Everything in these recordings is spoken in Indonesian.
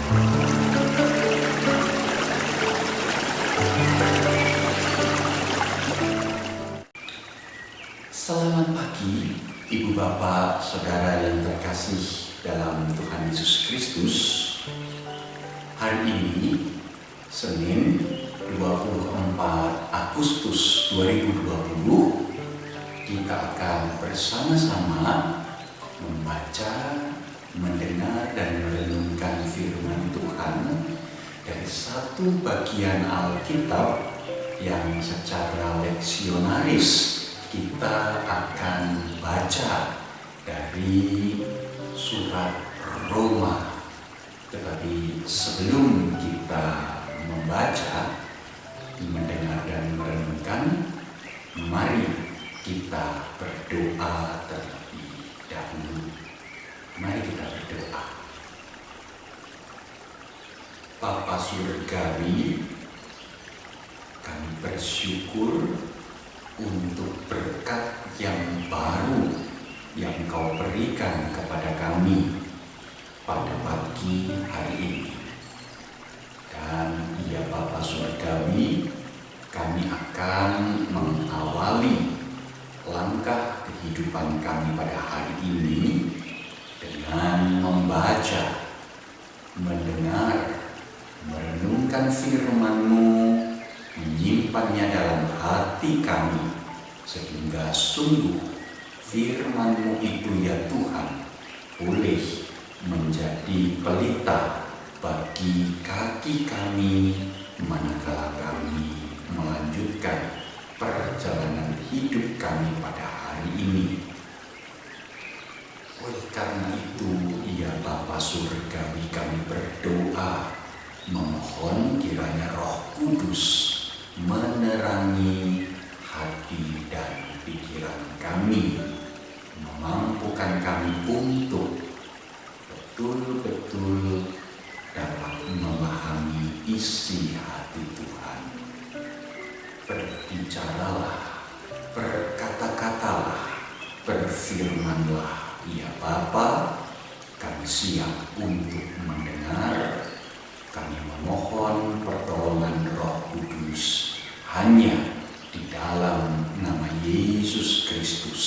Selamat pagi, Ibu Bapak, Saudara yang terkasih dalam Tuhan Yesus Kristus. Hari ini, Senin 24 Agustus 2020, kita akan bersama-sama membaca, mendengar, dan merenungkan firman Tuhan dari satu bagian Alkitab yang secara leksionaris kita akan baca dari surat Roma. Tetapi sebelum kita membaca, mendengar dan merenungkan, mari kita berdoa terlebih dahulu. Mari kita berdoa. Bapa Surgawi, kami bersyukur untuk berkat yang baru yang Kau berikan kepada kami pada pagi hari ini. Dan ya Bapa Surgawi, kami akan mengawali langkah kehidupan kami pada hari ini dengan membaca, mendengar, merenungkan firman-Mu, menyimpannya dalam hati kami, sehingga sungguh firman-Mu itu ya Tuhan boleh menjadi pelita bagi kaki kami manakala kami melanjutkan perjalanan hidup kami pada hari ini. Oleh karena itu, ya Bapa Surgawi, kami berdoa memohon kiranya Roh Kudus menerangi hati dan pikiran kami, memampukan kami untuk betul-betul dapat memahami isi hati Tuhan. Berbicaralah, berkata-katalah, berfirmanlah, ya Bapa, kami siap untuk mendengar. Kami memohon pertolongan Roh Kudus hanya di dalam nama Yesus Kristus,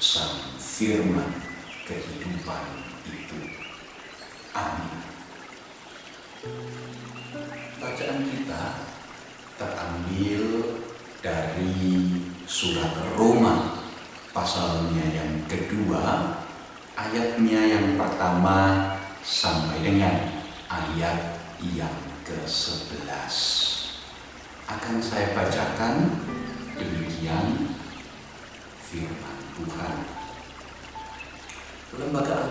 Sang Firman kehidupan itu. Amin. Bacaan kita terambil dari surat Roma, pasalnya yang kedua, ayatnya yang pertama sampai dengan ayat yang ke-11. Akan saya bacakan demikian firman Tuhan. Lembaga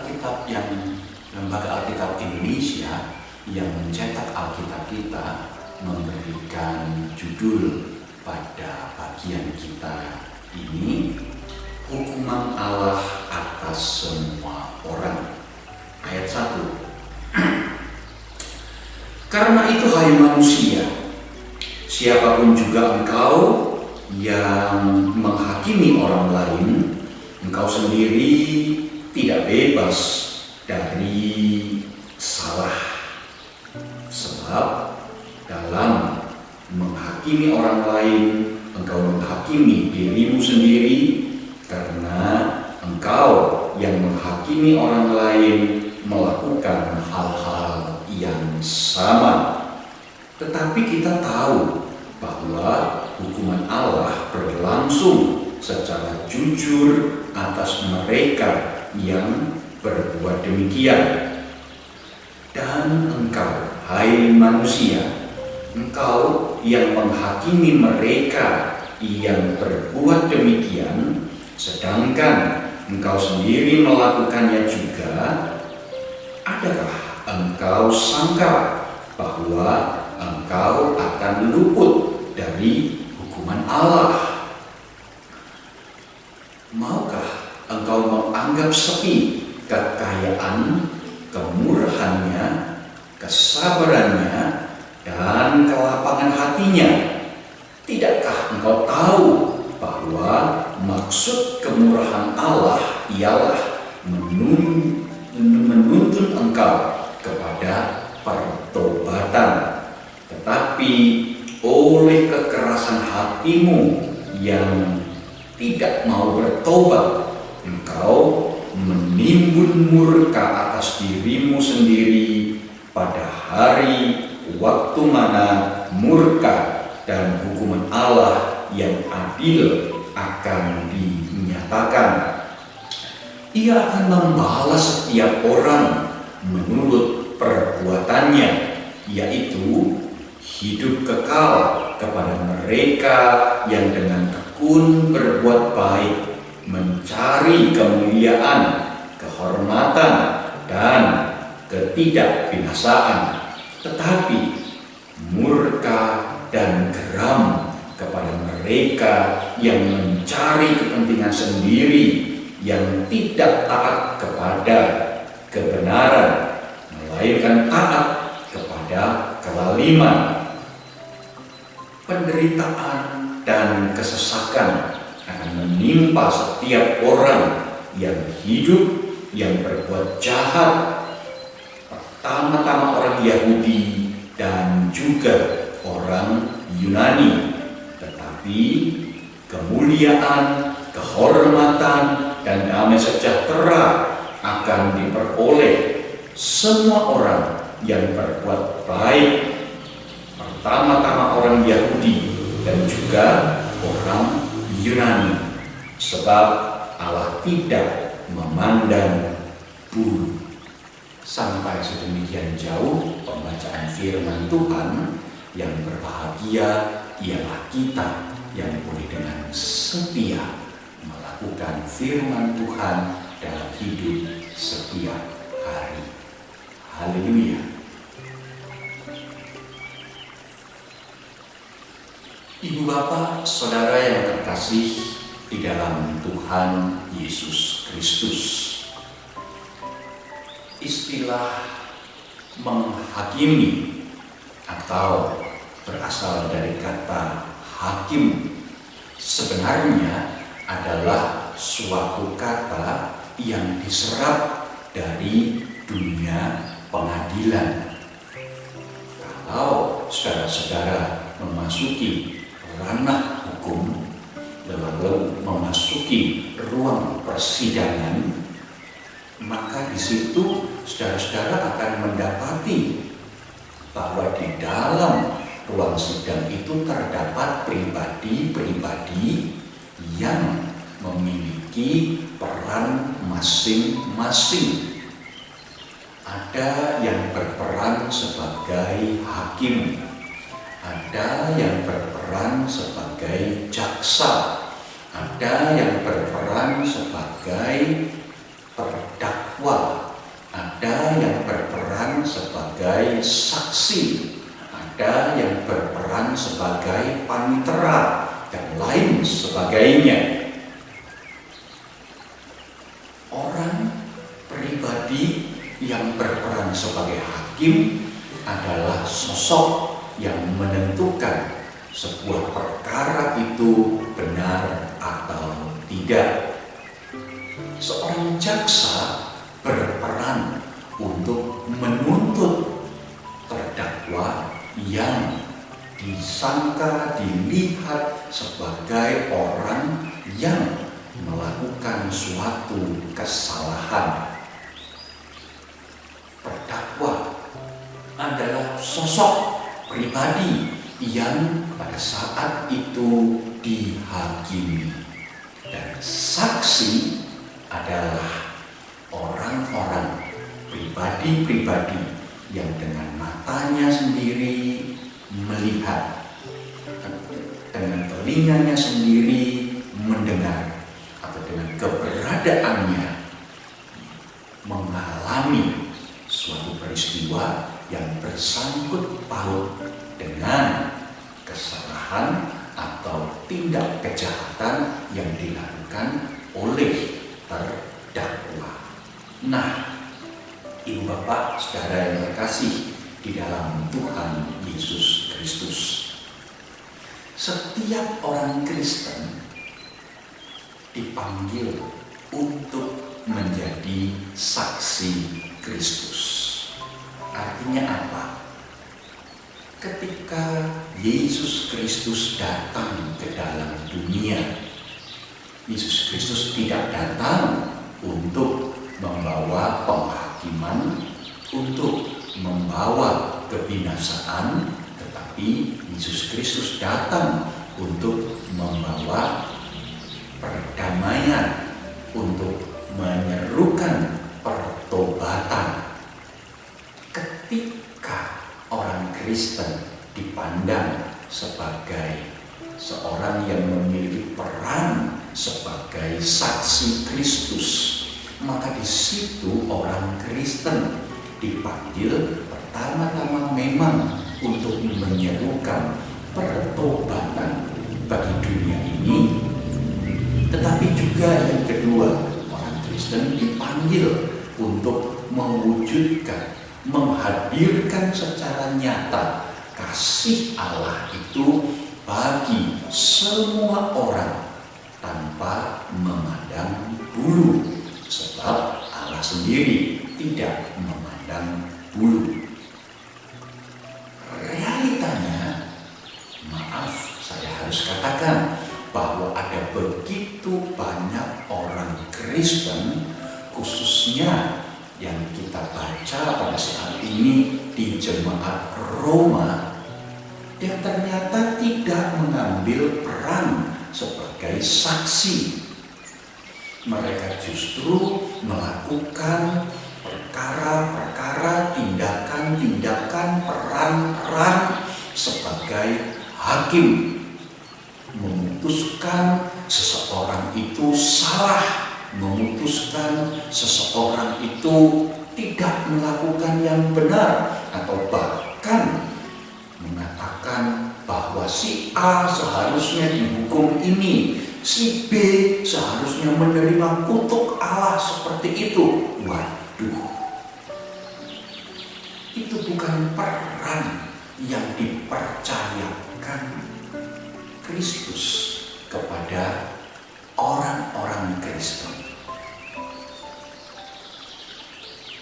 Alkitab Indonesia yang mencetak Alkitab kita memberikan judul pada bagian kita ini, Hukuman Allah atas semua orang. Ayat 1. Karena itu hai manusia, siapapun juga engkau yang menghakimi orang lain, engkau sendiri tidak bebas dari salah. Sebab dalam menghakimi orang lain, engkau menghakimi dirimu sendiri, karena engkau yang menghakimi orang lain melakukan hal-hal yang sama. Tetapi kita tahu bahwa hukuman Allah berlangsung secara jujur atas mereka yang berbuat demikian. Dan engkau, hai manusia, engkau yang menghakimi mereka yang berbuat demikian, sedangkan engkau sendiri melakukannya juga, adakah engkau sangka bahwa engkau akan luput dari hukuman Allah? Maukah engkau menganggap sepi kekayaan, kemurahannya, kesabarannya, dan kelapangan hatinya? Tidakkah engkau tahu bahwa maksud kemurahan Allah ialah menuntun engkau kepada kejahatan, tetapi oleh kekerasan hatimu yang tidak mau bertobat, engkau menimbun murka atas dirimu sendiri pada hari waktu mana murka dan hukuman Allah yang adil akan dinyatakan. Ia akan membalas setiap orang menurut perbuatannya, yaitu hidup kekal kepada mereka yang dengan tekun berbuat baik, mencari kemuliaan, kehormatan, dan ketidakbinasaan, tetapi murka dan geram kepada mereka yang mencari kepentingan sendiri, yang tidak taat kepada kebenaran, melainkan taat kepada kelaliman. Penderitaan dan kesesakan akan menimpa setiap orang yang hidup, yang berbuat jahat, pertama-tama orang Yahudi dan juga orang Yunani. Tetapi kemuliaan, kehormatan, dan damai sejahtera akan diperoleh semua orang yang berbuat baik, pertama-tama orang Yahudi dan juga orang Yunani, sebab Allah tidak memandang bulu. Sampai sedemikian jauh pembacaan firman Tuhan. Yang berbahagia ialah kita yang boleh dengan setia melakukan firman Tuhan dalam hidup setiap hari. Haleluya. Ibu bapak, saudara yang terkasih di dalam Tuhan Yesus Kristus, istilah menghakimi atau berasal dari kata hakim sebenarnya adalah suatu kata yang diserap dari dunia pengadilan. Kalau saudara-saudara memasuki ranah hukum, lalu memasuki ruang persidangan, maka di situ saudara-saudara akan mendapati bahwa di dalam ruang sidang itu terdapat pribadi-pribadi yang memiliki peran masing-masing. Ada yang berperan sebagai hakim, ada yang berperan sebagai jaksa, ada yang berperan sebagai terdakwa, ada yang berperan sebagai saksi, ada yang berperan sebagai panitera, dan lain sebagainya. Orang pribadi yang berperan sebagai hakim adalah sosok yang menentukan sebuah perkara itu benar atau tidak. Seorang jaksa berperan untuk menuntut terdakwa yang disangka, dilihat sebagai orang yang melakukan suatu kesalahan. Terdakwa adalah sosok pribadi yang pada saat itu dihakimi, dan saksi adalah orang-orang, pribadi-pribadi yang dengan matanya sendiri melihat, dengan telinganya sendiri mendengar, atau dengan keberadaannya mengalami suatu peristiwa yang bersangkut paut dengan kesalahan atau tindak kejahatan yang dilakukan oleh terdakwa. Nah, ibu bapak, saudara yang terkasih di dalam Tuhan Yesus Kristus, setiap orang Kristen dipanggil untuk menjadi saksi Kristus. Artinya apa? ketika Yesus Kristus datang ke dalam dunia, Yesus Kristus tidak datang untuk membawa penghakiman, untuk membawa kebinasaan, tetapi Yesus Kristus datang untuk membawa perdamaian, untuk menyerukan pertobatan. Ketika orang Kristen dipandang sebagai seorang yang memiliki peran sebagai saksi Kristus, maka di situ orang Kristen dipanggil pertama-tama memang untuk menyerukan pertobatan bagi dunia ini, tetapi juga yang kedua, orang Kristen dipanggil untuk mewujudkan, menghadirkan secara nyata kasih Allah itu bagi semua orang tanpa memandang bulu, sebab Allah sendiri tidak memandang bulu. Realitanya, maaf saya harus katakan bahwa ada begitu banyak orang Kristen, khususnya yang kita baca pada saat ini di jemaat Roma, yang ternyata tidak mengambil peran sebagai saksi. Mereka justru melakukan perkara-perkara, tindakan-tindakan, peran-peran sebagai hakim, memutuskan seseorang itu salah, memutuskan seseorang itu tidak melakukan yang benar, atau bahkan mengatakan bahwa si A seharusnya dihukum ini, si B seharusnya menerima kutuk Allah seperti itu. Waduh, itu bukan peran yang dipercayakan Kristus kepada orang-orang Kristen.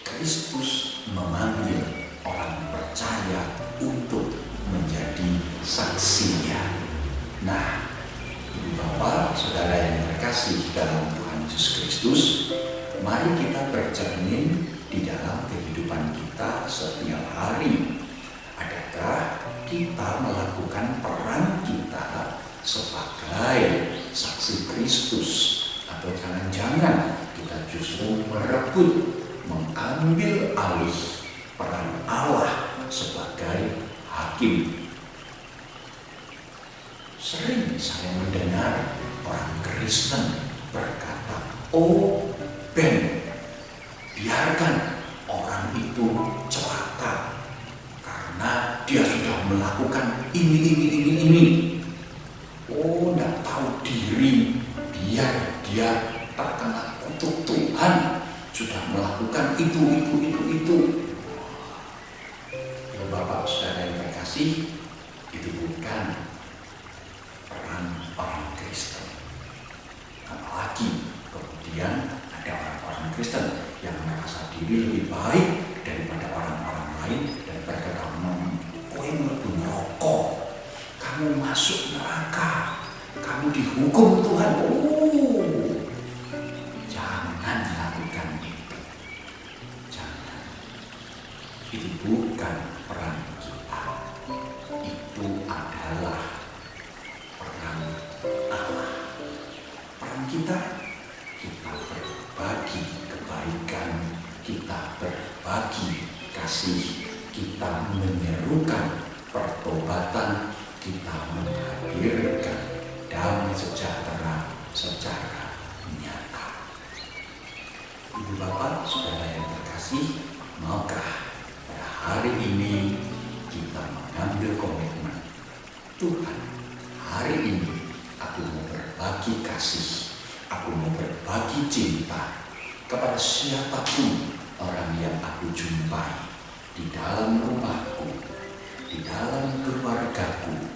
Kristus memanggil orang percaya untuk menjadi saksinya. Nah, Ibu Bapak, Saudara yang terkasih dalam Tuhan Yesus Kristus, mari kita bercermin di dalam kehidupan kita setiap hari. Adakah kita melakukan peran kita sebagai saksi Kristus, atau jangan-jangan kita justru merebut, mengambil alih peran Allah sebagai hakim? Sering saya mendengar orang Kristen berkata, "Oh Ben, biarkan orang itu celaka karena dia sudah melakukan ini. Oh, tidak tahu diri, biar dia terkena kutuk Tuhan, sudah melakukan itu." Bapak Saudara yang terkasih, itu bukan peran orang Kristen. Apalagi kemudian ada orang-orang Kristen yang merasa diri lebih baik daripada orang-orang lain dan berkata, "Kowe mlebu neraka, kamu masuk neraka, kamu dihukum Tuhan." Jangan lakukan itu. Jangan. Itu bukan peran kita. Itu adalah peran Allah. Peran kita berbagi kebaikan, kita berbagi kasih, kita menyerukan pertobatan, kita menghadirkan damai sejahtera secara nyata. Ibu Bapak, Saudara yang terkasih, maukah pada hari ini kita mengambil komitmen, Tuhan, hari ini aku mau berbagi kasih, aku mau berbagi cinta kepada siapapun orang yang aku jumpai di dalam rumahku, di dalam keluargaku,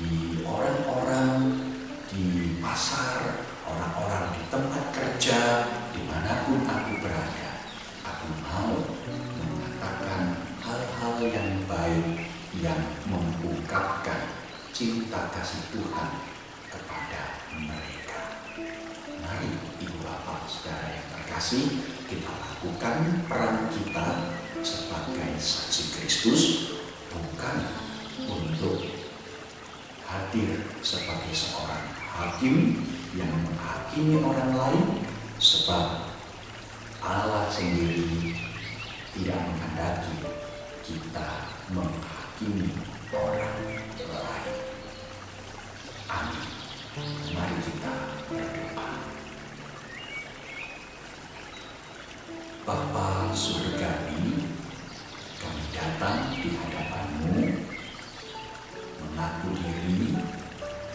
di orang-orang di pasar, orang-orang di tempat kerja, dimanapun aku berada. Aku mau mengatakan hal-hal yang baik, yang mengungkapkan cinta kasih Tuhan kepada mereka. Mari Ibu Bapak Saudara yang terkasih, kita lakukan peran kita sebagai saksi Kristus, bukan untuk hadir sebagai seorang hakim yang menghakimi orang lain, sebab Allah sendiri tidak menghendaki kita menghakimi orang lain. Amin. Mari kita berdoa. Bapa Surgawi, kami datang di hadapan-Mu mengaku diri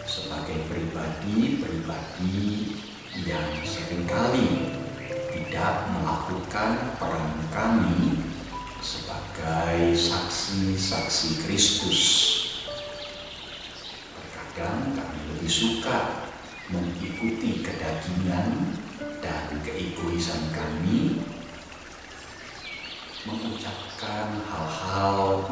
sebagai pribadi-pribadi yang seringkali tidak melakukan peran kami sebagai saksi-saksi Kristus. Terkadang kami lebih suka mengikuti kedagingan dan keegoisan kami, mengucapkan hal-hal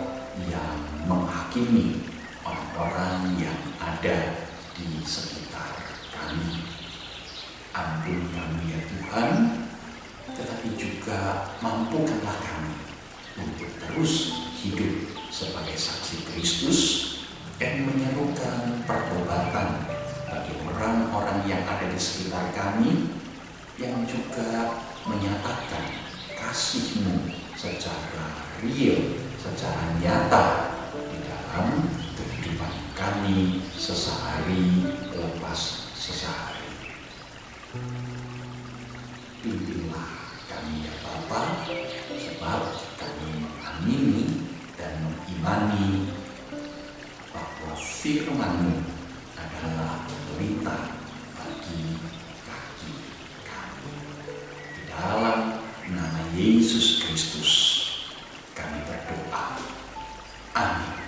yang menghakimi orang-orang yang ada di sekitar kami. Ampun kami ya Tuhan, tetapi juga mampukanlah kami untuk terus hidup sebagai saksi Kristus dan menyerukan pertobatan bagi orang-orang yang ada di sekitar kami, yang juga menyatakan kasih-Mu secara real, secara nyata di dalam kehidupan kami sesehari lepas sesehari. Pimpinlah kami ya Bapa, sebab kami mengamini dan mengimani bahwa firman-Mu adalah pelita bagi kaki kami. Di dalam nama Yesus Kristus kami berdoa. Amin.